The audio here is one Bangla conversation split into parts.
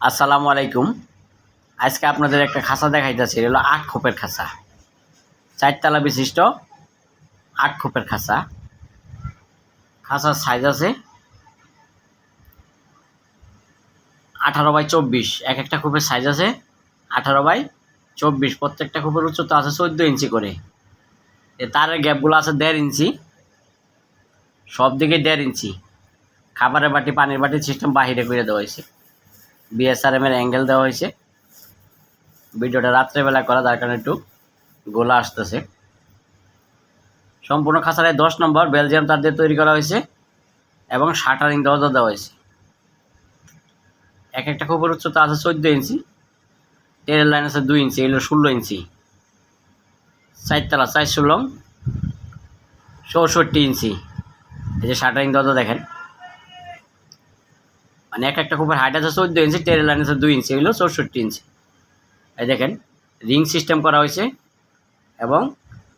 আসসালামু আলাইকুম। আজকে আপনাদের একটা খাঁচা দেখাইতেছি। এটা হলো ৮ খোপের খাঁচা, ৪ তলা বিশিষ্ট ৮ খোপের খাঁচা। খাঁচার সাইজ আছে 18x24। এক একটা খোপের সাইজ আছে 18x24। প্রত্যেকটা খোপের উচ্চতা আছে 14 ইঞ্চি করে। তারের গ্যাপগুলো আছে 1.5 ইঞ্চি, সব দিকে 1.5 ইঞ্চি। খাবারের বাটি, পানির বাটির সিস্টেম বাহিরে করে দেওয়া হয়েছে। BSRM এর অ্যাঙ্গেল দেওয়া হয়েছে। ভিডিওটা রাত্রেবেলা করা, যার কারণে একটু গোলা আসতেছে। সম্পূর্ণ খাঁচাটায় 10 নম্বর বেলজিয়াম তার দিয়ে তৈরি করা হয়েছে এবং শাটারিং দরজা দেওয়া হয়েছে। এক একটা খোপের উচ্চতা আছে 14 ইঞ্চি, টেরের লাইন আছে 2 ইঞ্চি, এগুলো 16 ইঞ্চি। 4 তলা 4 64 ইঞ্চি। এই যে শাটারিং দরজা দেখেন, মানে এক একটা খোপের হাইট আছে 14 ইঞ্চি, টেরের লাইন আছে 2 ইঞ্চি, এগুলো 64 ইঞ্চি। এই দেখেন রিং সিস্টেম করা হয়েছে এবং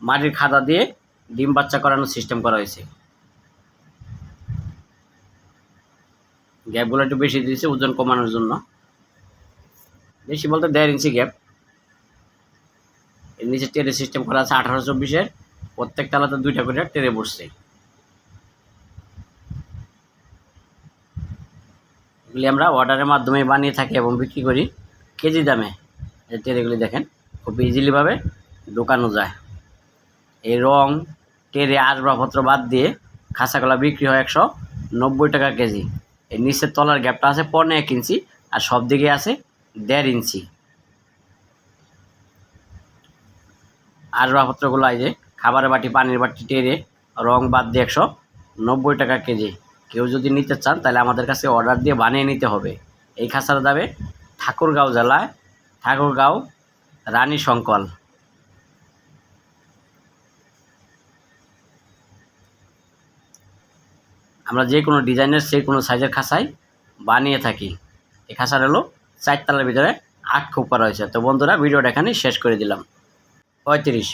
মাটির খাদা দিয়ে ডিম বাচ্চা করানোর সিস্টেম করা হয়েছে। গ্যাপগুলো একটু বেশি দিয়েছে ওজন কমানোর জন্য, বেশি বলতে 1.5 ইঞ্চি গ্যাপ। এর নিচে টেরে সিস্টেম করা আছে 18-24-এর। প্রত্যেক তালাতে 2টা করে টেরে বসছে। এগুলি আমরা অর্ডারের মাধ্যমে বানিয়ে থাকি এবং বিক্রি করি কেজি দামে। এই টেরেগুলি দেখেন খুব ইজিলিভাবে ঢোকানো যায়। এই রং, টেরে, আসবাবপত্র বাদ দিয়ে খাঁচাগুলা বিক্রি হয় 190 টাকা কেজি। এর নিচের তলার গ্যাপটা আছে 1.5 ইঞ্চি আর সব দিকে আছে 1.5 ইঞ্চি। আসবাবপত্রগুলো এই যে খাবারের বাটি, পানির বাটি, টেরে, রং বাদ দিয়ে 190 টাকা কেজি। কেউ যদি নিতে চান তাহলে আমাদের কাছে অর্ডার দিয়ে বানিয়ে নিতে হবে। এই খাঁচাটা যাবে ঠাকুরগাঁও জেলায়, ঠাকুরগাঁও রানী শঙ্কল। আমরা যে কোনো ডিজাইনের, যে কোনো সাইজের খাঁচাই বানিয়ে থাকি। এই খাঁচাটা হলো 4 তলার ভিতরে 8 খোপ করা হয়েছে। তো বন্ধুরা, ভিডিওটা এখানে শেষ করে দিলাম। 35।